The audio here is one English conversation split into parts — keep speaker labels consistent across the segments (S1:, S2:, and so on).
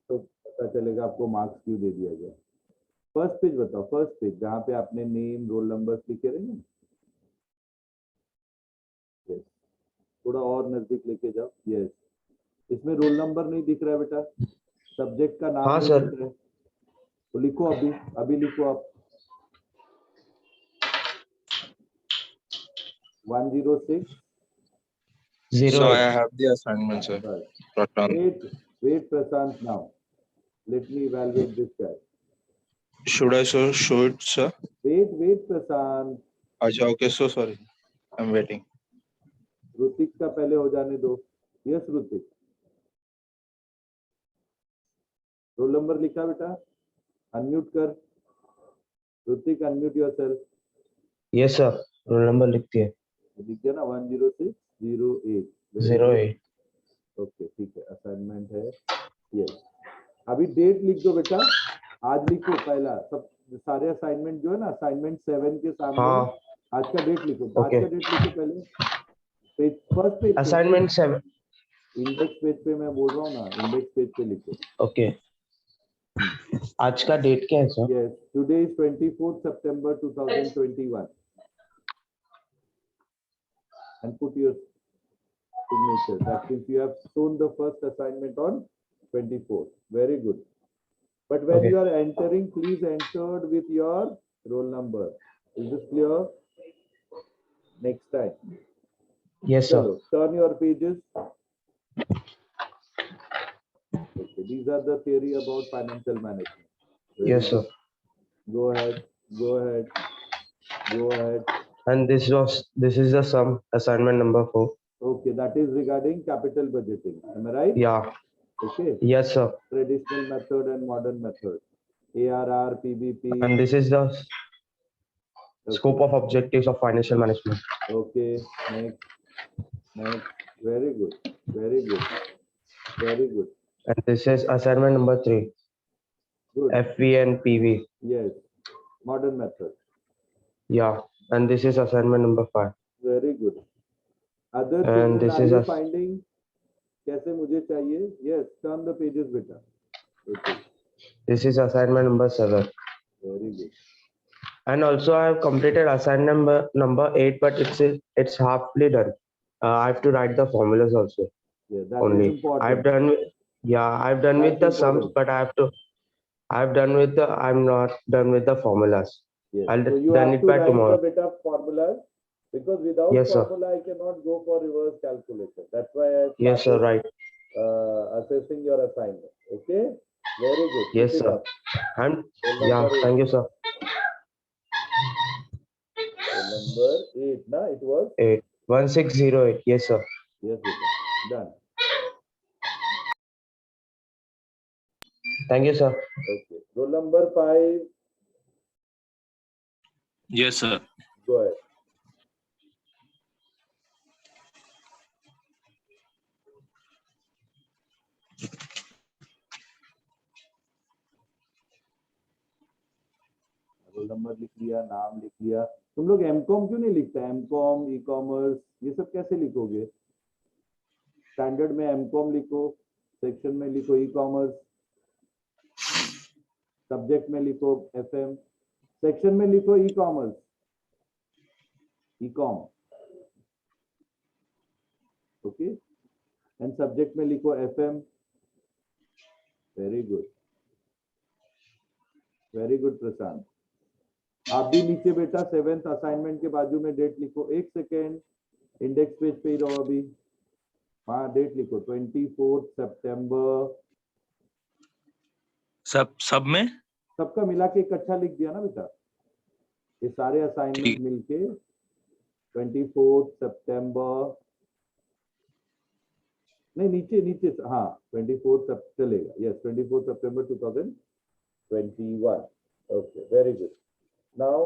S1: तो पता चलेगा आपको मार्क्स क्यों दे दिया गया। फर्स्ट पेज बताओ, फर्स्ट पेज जहाँ पे आपने नेम रोल नंबर लिखे रहेंगे। यस, थोड़ा और नजदीक लेके जाओ। यस, इसमें रोल नंबर नहीं दिख रहा है बेटा, सब्जेक्ट का नाम
S2: हाँ
S1: नहीं
S2: सर।
S1: दिख रहा है, तो लिखो अभी, अभी लिखो आप 106
S2: 0
S3: So I
S2: 8.
S3: have the assignment, sir.
S1: बस।
S3: Proton.
S1: Wait Prashant now, let me evaluate this guy.
S3: Should I show it, sir?
S1: Wait Prashant,
S3: Acha, okay. So sorry. I'm waiting.
S1: Hrithik का पहले हो जाने दो। यस ऋतिक, रोल नंबर लिखा बेटा, unmute कर। Hrithik unmute yourself.
S2: Yes sir, roll number लिख दिए।
S1: दिख गया ना 10608।
S2: 08।
S1: ओके ठीक है, असाइनमेंट है। यस, अभी डेट लिख दो बेटा, आज लिखो पहला, सब सारे असाइनमेंट जो है ना, असाइनमेंट 7 के सामने
S2: हाँ
S1: आज का डेट लिखो। आज
S2: ओके।
S1: का डेट लिखो पहले, पेज फर्स्ट पेज पे,
S2: असाइनमेंट 7।
S1: इंडेक्स पेज पे मैं बोल रहा हूँ ना, इंडेक्स पेज पे लिखो।
S2: ओके, आज का डेट क्या है sir?
S1: Yes, today is 24 September 2021 and put your signature. That means you have shown the first assignment on 24. Very good. But when
S2: Okay.
S1: you are entering, please enter with your roll number. Is this clear? Next time.
S2: Yes sir.
S1: Chalo, turn your pages. Okay, these are the theory about financial management. Very
S2: Yes sir.
S1: good. Go ahead. Go ahead. Go ahead.
S2: And this is the sum, assignment number 4.
S1: Okay, that is regarding capital budgeting. Am I right?
S2: Yeah.
S1: Okay.
S2: Yes sir.
S1: Traditional method and modern method. ARR, PBP.
S2: And this is the scope of objectives of financial management.
S1: Okay, next, next. Very good, very good, very good.
S2: And this is assignment number 3.
S1: Good.
S2: FV and PV.
S1: Yes, modern method.
S2: Yeah. And this is assignment number 5.
S1: Very good. Other
S2: And
S1: children,
S2: this
S1: are
S2: is
S1: you
S2: a
S1: finding? कैसे मुझे चाहिए? Yes, turn the pages, beta. Okay.
S2: this is assignment number 7.
S1: Very good.
S2: And also I have completed assignment number 8, but it's halfly done. I have to write the formulas also.
S1: Yeah, that
S2: Only
S1: is important.
S2: I've done with, yeah, I've done with the
S1: That's
S2: sums,
S1: important.
S2: but I'm not done with the formulas.
S1: Yes.
S2: I'll
S1: So you
S2: done
S1: have
S2: it
S1: to
S2: by
S1: write
S2: tomorrow.
S1: the beta formulas, because without
S2: Yes sir.
S1: formula I cannot go for reverse calculation. That's why I
S2: Yes sir,
S1: started
S2: right.
S1: assessing your assignment. Okay. Very good.
S2: Yes
S1: Keep it
S2: sir.
S1: up.
S2: And
S1: Roll
S2: yeah,
S1: number
S2: thank you sir.
S1: Roll number 8, na? It was?
S2: 8 1608. Yes sir.
S1: Yes, beta. Done.
S2: Thank you sir.
S1: Okay. Roll number 5.
S3: Yes, sir.
S1: Go ahead. Roll number लिख लिया, नाम लिख लिया। तुम लोग MCom क्यों नहीं लिखता? एमकॉम, ई कॉमर्स, ये सब कैसे लिखोगे? स्टैंडर्ड में एमकॉम लिखो, सेक्शन में लिखो ई कॉमर्स, सब्जेक्ट में लिखो एफएम, सेक्शन में लिखो e commerce, e com, okay, and subject में लिखो FM. Very good, very good Prashant. आप भी नीचे बेटा 7th असाइनमेंट के बाजू में डेट लिखो। एक सेकेंड, इंडेक्स पेज पे ही रहो अभी। हाँ, डेट लिखो 24 सितंबर।
S3: सब में
S1: सबका मिला के इकट्ठा लिख दिया ना बेटा, ये सारे असाइनमेंट मिलके 24 सितंबर। नहीं, नीचे नीचे, हाँ 24 सब चलेगा। Yes, 24 September 2021। Okay, very good. Now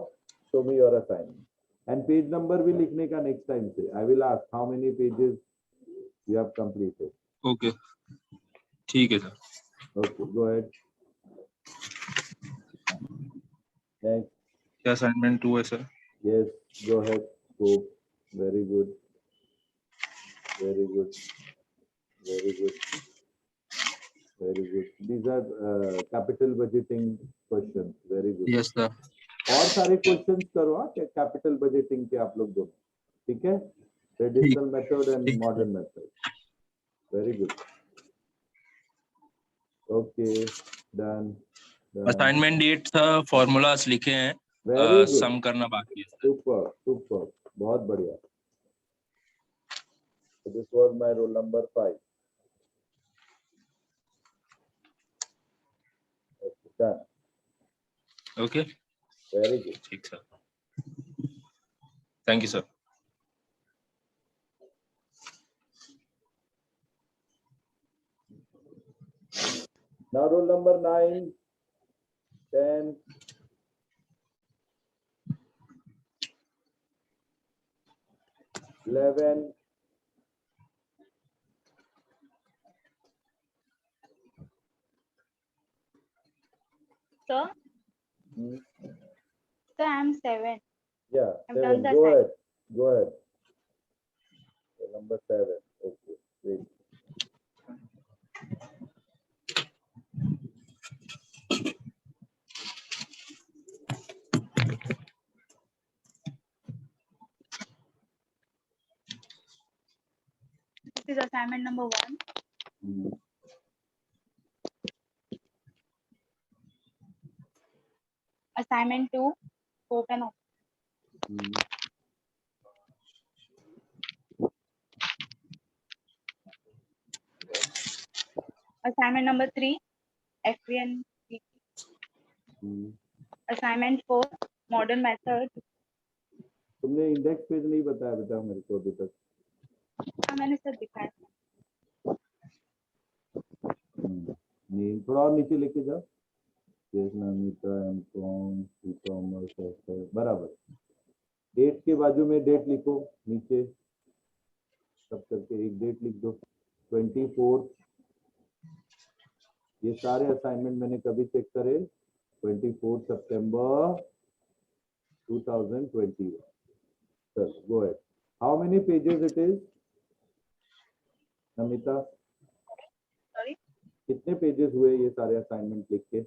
S1: show me your assignment and page number भी लिखने का नेक्स्ट टाइम से। I will ask how many pages you have completed.
S3: Okay, ठीक है sir.
S1: Okay, go ahead. Next
S3: assignment 2 है sir.
S1: Yes, go ahead. Scope, very good, very good, very good, very good. these are capital budgeting questions. Very good.
S3: Yes, sir.
S1: और सारे questions करो हाँ capital budgeting के आप लोग दोनों, ठीक है? ट्रेडिशनल मेथड एंड
S3: ठीक।
S1: Modern method. Very good. Okay, done.
S3: Assignment date था, फॉर्मूलास लिखे हैं,
S1: वेरी गुड.
S3: सम करना बाकी है सर।
S1: सुपर सुपर, बहुत बढ़िया. This was my roll number 5. Okay, done.
S3: Okay,
S1: very good.
S3: ठीक sir, thank you sir.
S1: Now roll number 9, 10, 11,
S4: Sir,
S1: hmm,
S4: sir, I'm 7.
S1: yeah,
S4: I've
S1: 7.
S4: done the
S1: Go
S4: assignment.
S1: ahead. Go ahead. Roll number 7. Okay, great.
S4: This is assignment number 1.
S1: Hmm.
S4: Assignment 2, scope and object.
S1: Hmm.
S4: Assignment number 3, FP and PP.
S1: Hmm.
S4: Assignment 4, modern method.
S1: तुमने index page नहीं बताया बेटा मेरे को अभी तक.
S4: हाँ, मैंने सर दिखाया.
S1: नहीं, थोड़ा और नीचे लेके जाओ. Yes, नमिता, एमकॉम, ई-कॉमर्स, बराबर. डेट के बाजू में डेट लिखो नीचे, सब करके एक डेट लिख दो. 24. ये सारे असाइनमेंट मैंने कभी चेक करे? 24 सितंबर 2021. Sir, go ahead. How many pages it is? Namita,
S4: Sorry,
S1: कितने पेजेस हुए ये सारे असाइनमेंट लिख के?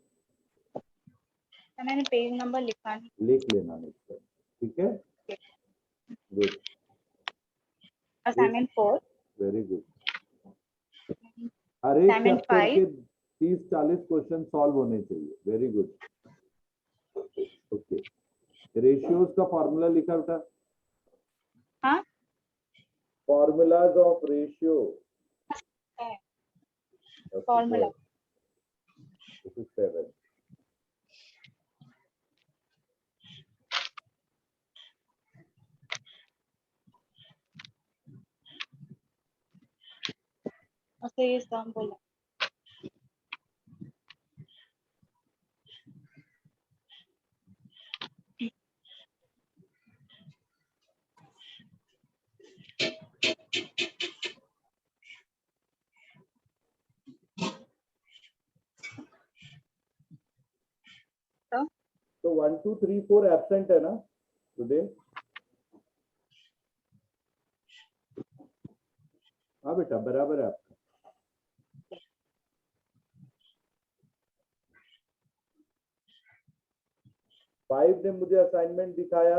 S4: सर मैंने पेज नंबर लिखा नहीं.
S1: लिख लेना नेक्स्ट टाइम, ठीक है? Good,
S4: Assignment 4,
S1: very good. हर एक
S4: Assignment
S1: चैप्टर
S4: 5.
S1: के 30-40 क्वेश्चन सॉल्व होने चाहिए. Very good. ओके, रेशियोज का फॉर्मूला लिखा बेटा.
S4: हाँ,
S1: फॉर्मूलाज ऑफ रेशियो.
S4: है. Formula.
S1: This is 7.
S4: उससे ये सम बोला.
S1: So 1, 2, 3, 4 absent है ना today? हाँ बेटा, बराबर है आपका. 5 ने मुझे असाइनमेंट दिखाया.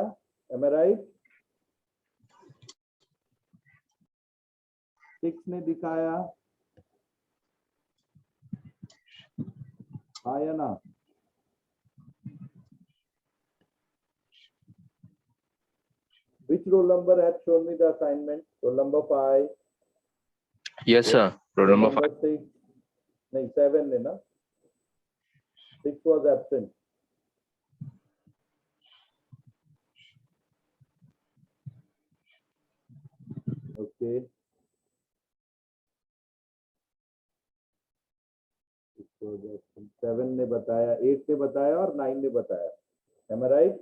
S1: Am I right? 6 ने दिखाया. हाँ या ना? Which roll number has shown me the assignment? Roll number 5.
S3: Yes sir, role number 5.
S1: 6. नहीं, 7 ने ना. 6 was absent. Okay. 7 ने बताया, 8 ने बताया और 9 ने बताया. Am I right?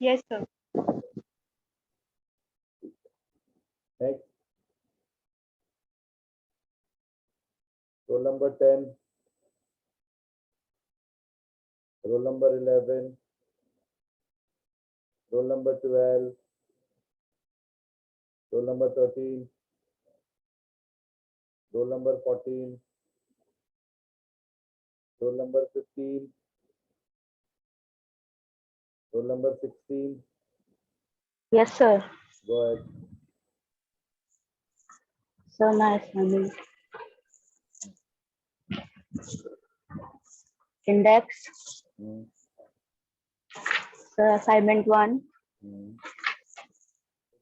S4: Yes, sir.
S1: Next. Roll number 10. Roll number 11. Roll number 12. Roll number 13. roll number 14, roll number 15, roll number 16.
S4: Yes, sir.
S1: Go ahead.
S4: So nice. Index.
S1: Hmm.
S4: So assignment 1.
S1: Hmm.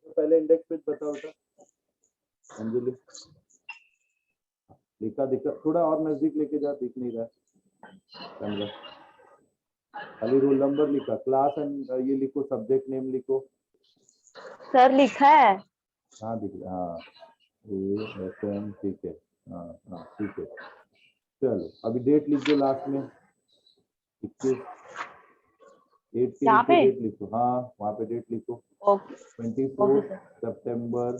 S1: तो पहले index page बताओ था अंजलि, लिखा दिखा, थोड़ा और नजदीक लेके जा, दिख नहीं रहा कैमरा। खाली रोल नंबर लिखा, क्लास एंड ये लिखो, सब्जेक्ट नेम लिखो।
S4: सर लिखा है।
S1: हाँ दिख रहा, हाँ ASM, ठीक है, हाँ हाँ ठीक है। चलो अभी डेट लिख दो लास्ट में, 21, 8 के
S4: यहाँ
S1: नीचे
S4: पे?
S1: डेट लिखो, हाँ वहाँ पे डेट लिखो,
S4: ओके
S1: 24
S4: सर।
S1: सितंबर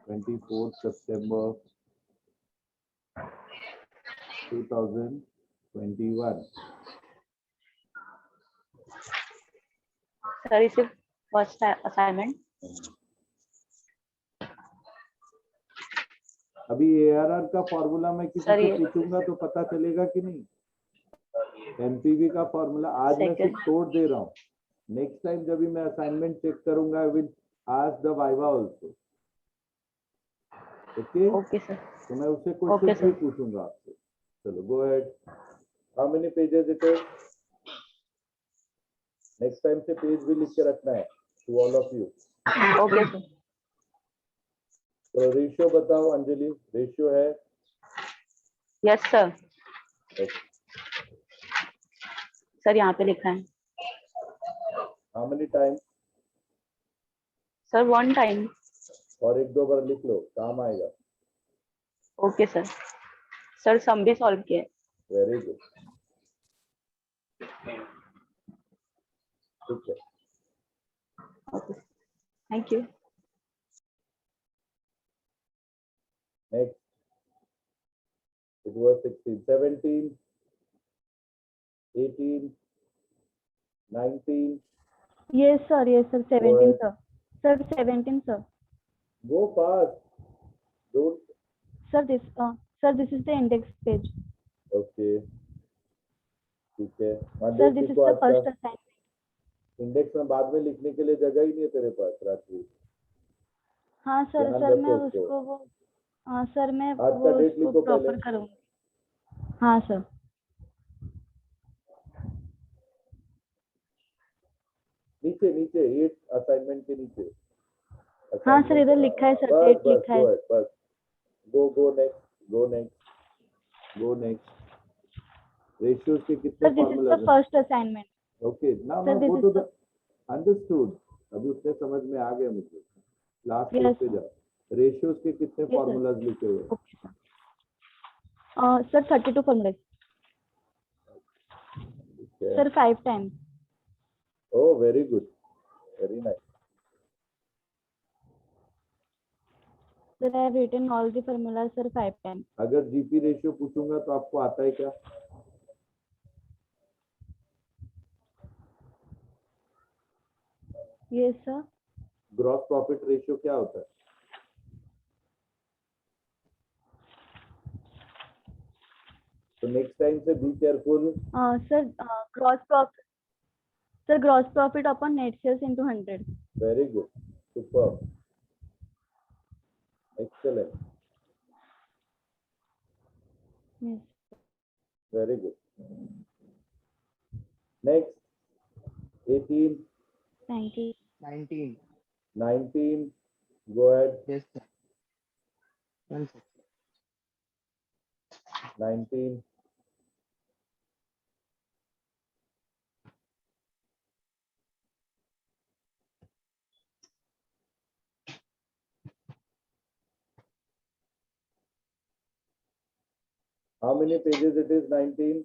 S1: 24 सितंबर 2021।
S4: सर इसे फर्स्ट असाइनमेंट।
S1: अभी ARR का फॉर्मूला मैं किसी
S4: सर,
S1: से
S4: ये-
S1: पूछूंगा तो पता चलेगा कि नहीं? MPV का फॉर्मूला आज मैं
S4: Second.
S1: सिर्फ तोड़ दे रहा हूँ, नेक्स्ट टाइम जब भी मैं असाइनमेंट चेक करूंगा I will ask the viva also. Okay,
S4: okay sir.
S1: तो मैं उससे
S4: Okay,
S1: क्वेश्चन
S4: sir.
S1: भी पूछूंगा आपसे। चलो go ahead, how many pages it is? Next time से पेज भी लिख के रखना है to all of you.
S4: Okay sir.
S1: तो रेशियो बताओ अंजलि, रेशियो है
S4: यस सर।
S1: okay.
S4: सर यहाँ पे लिखा है।
S1: How many time?
S4: Sir 1 time.
S1: और एक दो बार लिख लो, काम आएगा।
S4: Okay sir. सर सम भी सॉल्व किया है।
S1: वेरी गुड, ठीक है।
S4: Okay thank you.
S1: Next, it was 16, 17, 18, 19.
S5: Yes, sir. 17,
S1: ahead.
S5: sir. Sir, 17, sir.
S1: Go fast. Don't.
S5: Sir, this is the index page.
S1: Okay. ठीक है।
S5: Sir,
S1: मंडे
S5: this is
S1: को
S5: the
S1: आज
S5: first
S1: का
S5: assignment.
S1: Index में बाद में लिखने के लिए जगह ही नहीं है तेरे पास रात्रि।
S5: हाँ सर,
S1: ध्यान
S5: सर मैं
S1: रखो उसको।
S5: उसको वो हाँ सर मैं
S1: आज का
S5: वो
S1: डेट
S5: उसको
S1: लिखो
S5: प्रॉपर
S1: पहले।
S5: करूँगी। हाँ सर।
S1: नीचे नीचे 8 असाइनमेंट के नीचे।
S5: हाँ सर, इधर लिखा है सर, डेट लिखा है।
S1: बस go next, go next, go next. Ratios के कितने
S5: sir, this is the
S1: formulas हैं?
S5: First assignment.
S1: Okay, now
S5: Sir, this
S1: go
S5: is
S1: to
S5: the-
S1: the understood. अभी उतने समझ में आ गया मुझे। लास्ट पेज
S5: Yes,
S1: पे
S5: sir.
S1: जाओ, रेशियोज के कितने
S5: sir.
S1: फॉर्मूलाज लिखे हुए हैं?
S5: Okay sir. सर 32 फॉर्मूला।
S1: ठीक है।
S5: Sir 5 times.
S1: Oh very good, very nice.
S5: Sir I have written all the formula sir 5 times.
S1: अगर जीपी रेशियो पूछूंगा तो आपको आता है क्या?
S5: Yes sir.
S1: Gross profit ratio क्या होता है? तो नेक्स्ट टाइम से be careful.
S5: Sir gross profit, sir gross profit upon net sales into 100।
S1: Very good, super, excellent,
S5: yes.
S1: Very good. Next 18,
S5: thank you.
S6: 19.
S1: 19, go ahead.
S6: Yes, sir. 1 second.
S1: 19, how many pages it is? 19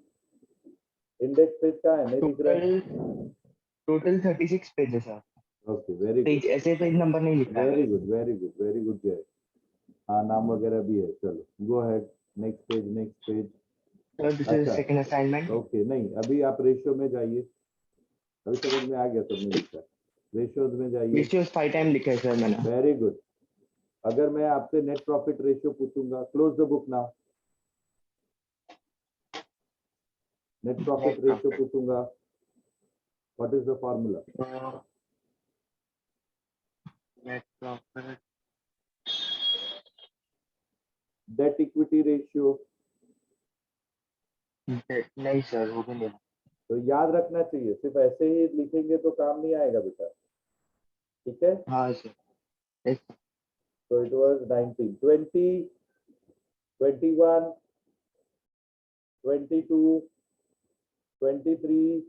S1: index page का है, नहीं दिख रहा है?
S6: Total 36 pages, sir.
S1: Okay very
S6: page
S1: good,
S6: ऐसे page number नहीं लिखा है।
S1: Very good, very good, very good जय। हाँ नाम वगैरह भी है। चलो go ahead, next page, next page.
S6: Sir, this is
S1: अच्छा।
S6: second assignment.
S1: ओके नहीं, अभी आप रेशियो में जाइए, अभी समझ में आ गया सबने लिखा है। रेशियोज में जाइए।
S6: रेशियोज 5 टाइम लिखा है सर मैंने।
S1: Very good. अगर मैं आपसे नेट प्रॉफिट रेशियो पूछूंगा, close the book now. Net profit ratio पूछूंगा, what is the formula?
S6: Net profit
S1: debt equity ratio.
S6: नहीं सर, वो भी नहीं।
S1: तो याद रखना चाहिए, सिर्फ ऐसे ही लिखेंगे तो काम नहीं आएगा बेटा, ठीक है?
S6: हाँ sir. Yes, sir.
S1: So it was 19, 20, 21, 22, 23,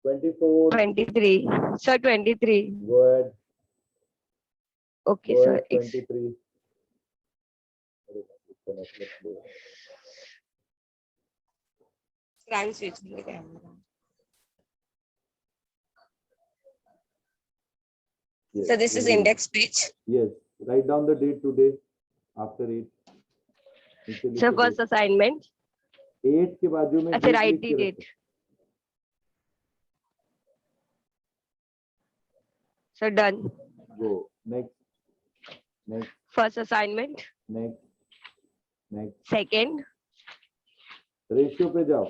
S1: 24.
S7: 23. Sir, 23.
S1: Go ahead.
S7: Okay,
S1: Go
S7: sir.
S1: ahead, 23.
S7: I'm switching the camera.
S1: Yes,
S7: So this is
S1: very good.
S7: index page.
S1: Yes, write down the date today after 8.
S7: Sir, first assignment.
S1: 8 के बाजू में
S7: अच्छा,
S1: date
S7: write
S1: लिख
S7: the
S1: के
S7: date.
S1: रखो।
S7: So done.
S1: Go next, next,
S7: First assignment.
S1: next, next.
S7: Second.
S1: Ratio पे जाओ।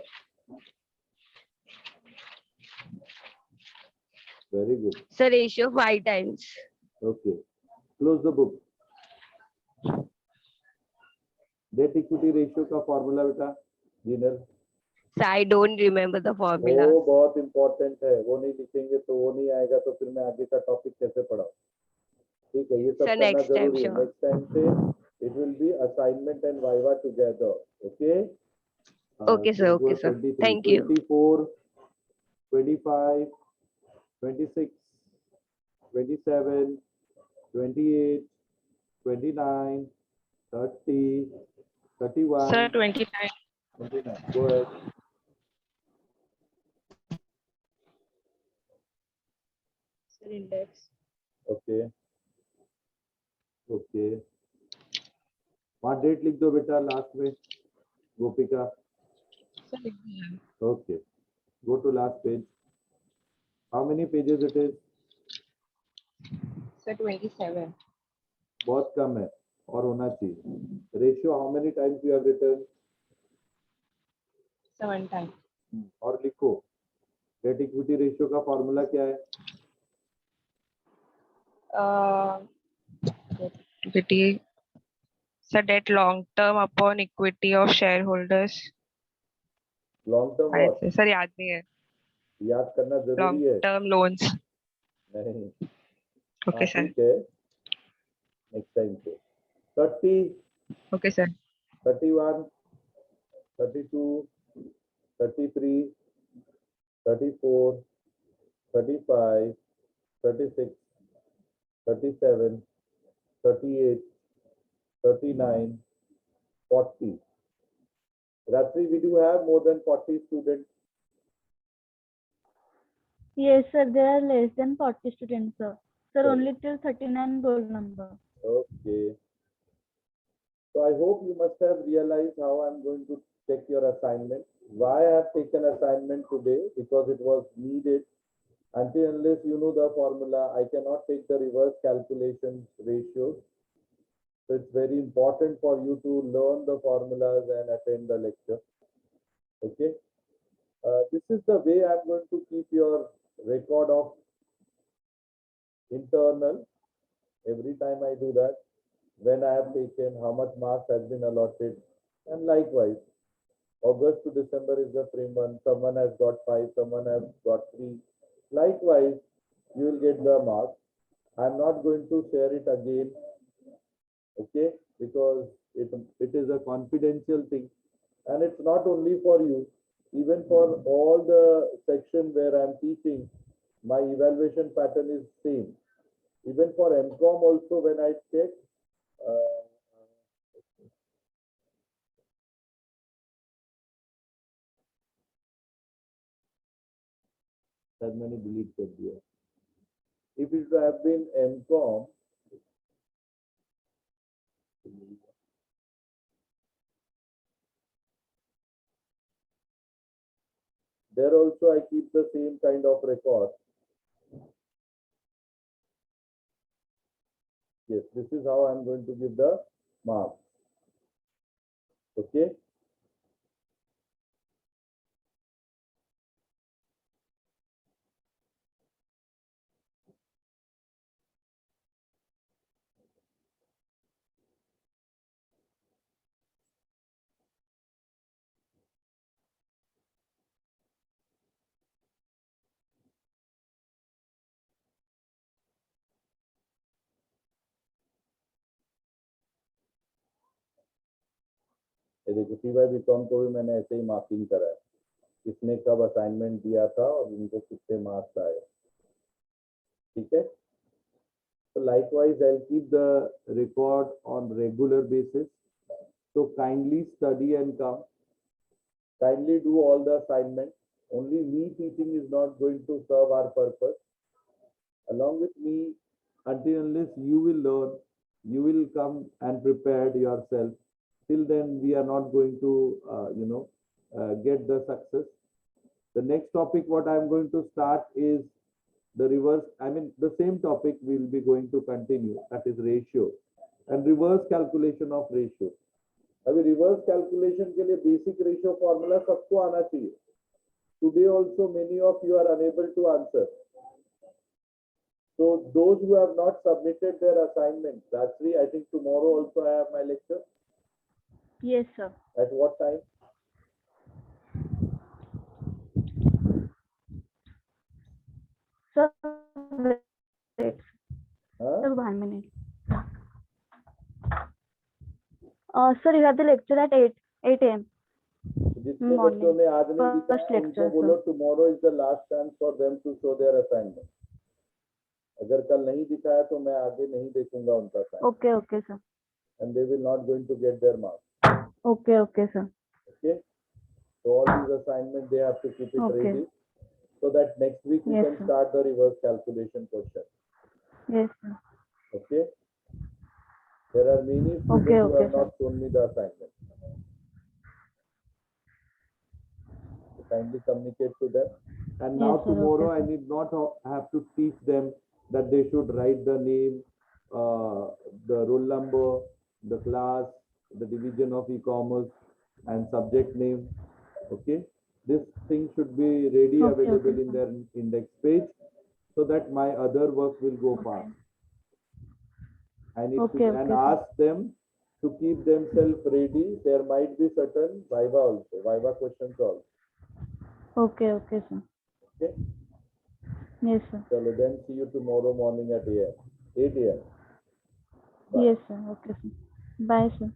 S1: Very good.
S7: Sir, ratio 5 times.
S1: Okay. Close the book. Debt equity ratio का फॉर्मूला बेटा, Jinal.
S7: So I don't remember the formula.
S1: वो बहुत important है, वो नहीं लिखेंगे तो वो नहीं आएगा, तो फिर मैं आगे का टॉपिक कैसे पढ़ाऊं? ठीक है, ये सब
S7: Sir,
S1: करना
S7: next time,
S1: जरूरी है।
S7: sure.
S1: नेक्स्ट टाइम से it will be assignment and viva together. Okay?
S7: Okay, sir.
S1: So it
S7: Okay,
S1: was
S7: sir.
S1: 23,
S7: Thank you.
S1: 24, 25, 26, 27, 28, 29, 30, 31.
S7: Sir, 29.
S1: 29. Go ahead.
S7: Sir, index.
S1: Okay. Okay. वहाँ डेट लिख दो बेटा last में, गोपिका। Okay. Go to last page. How many pages it is?
S7: Sir, 27.
S1: बहुत कम है और होना चाहिए। Ratio how many times you have written?
S7: 7 times.
S1: और लिखो, डेट इक्विटी रेशियो का फॉर्मूला क्या है?
S7: Equity. Sir, debt long term upon equity of shareholders.
S1: Long term और
S7: सर याद नहीं है.
S1: याद करना
S7: Long
S1: जरूरी है।
S7: term loans.
S1: नहीं,
S7: Okay, sir.
S1: ठीक है, नेक्स्ट टाइम पे 30,
S7: Okay, sir.
S1: 31, 32, 33, 34, 35, 36, 37, 38, 39, 40. Ratri, we do have more than 40 students.
S5: Yes, sir. There are less than 40 students, sir. Sir,
S1: Sure.
S5: only till 39 roll number.
S1: Okay. So I hope you must have realized how I'm going to check your assignment. Why I have taken assignment today? Because it was needed. Until unless you know the formula, I cannot take the reverse calculations ratios. So it's very important for you to learn the formulas and attend the lecture. Okay. This is the way I'm going to keep your record of internal. Every time I do that, when I have taken, how much marks has been allotted, and likewise, August to December is the 3 month. Someone has got 5, someone has got 3. Likewise, you will get the marks. I'm not going to share it again, okay, because it is a confidential thing, and it's not only for you, even for all the section where I'm teaching, my evaluation pattern is same. Even for MCOM also, when I check, that मैंने delete कर दिया. If it have been MCOM, there also I keep the same kind of record. Yes, this is how I'm going to give the marks. Okay. ये देखो CY BCom को भी मैंने ऐसे ही marking करा है, किसने कब असाइनमेंट दिया था और उनको कितने मार्क्स आए. ठीक है. So likewise, I'll keep the record on regular basis. So kindly study and come. Kindly do all the assignments. Only me teaching is not going to serve our purpose. Along with me, until unless you will learn, you will come and prepare yourself. Till then, we are not going to, get the success. The next topic, what I'm going to start is the reverse, the same topic we'll be going to continue, that is ratio and reverse calculation of ratio. अभी reverse calculation के लिए basic ratio formula सबको आना चाहिए. Today also many of you are unable to answer. So those who have not submitted their assignment, Rajshri, I think tomorrow also I have my lecture.
S5: Yes, sir.
S1: At what time?
S5: Sir, wait.
S1: Huh?
S5: Sir, 1 minute. Sir, you have the lecture at 8 a.m.
S1: जितने
S5: Morning.
S1: बच्चों ने आज नहीं
S5: First
S1: दिखाया उनको
S5: lecture,
S1: बोलो
S5: sir.
S1: tomorrow is the last chance for them to show their assignment. अगर कल नहीं दिखाया तो मैं आगे नहीं देखूंगा उनका assignment.
S5: Okay, okay, sir.
S1: And they will not going to get their marks.
S5: Okay, okay, sir.
S1: Okay. So all these assignments they have to keep it
S5: Okay.
S1: ready so that next week we
S5: Yes,
S1: can
S5: sir.
S1: start the reverse calculation question.
S5: Yes, sir.
S1: Okay. There are many students
S5: Okay,
S1: who
S5: okay,
S1: have not shown me the assignment. So kindly communicate to them. And now
S5: Yes, sir,
S1: tomorrow
S5: okay,
S1: I need not have to teach them that they should write the name, the roll number, the class, the division of e-commerce and subject name. Okay. This thing should be ready
S5: Okay,
S1: available
S5: okay,
S1: in
S5: sir.
S1: their index page so that my other work will go fast. I need
S5: Okay,
S1: to and
S5: okay, sir.
S1: ask them to keep themselves ready. There might be certain Viva questions also.
S5: Okay, okay, sir.
S1: Okay.
S5: Yes, sir.
S1: So then see you tomorrow morning at 8 a.m.
S5: Yes, sir. Okay, sir. Bye, sir.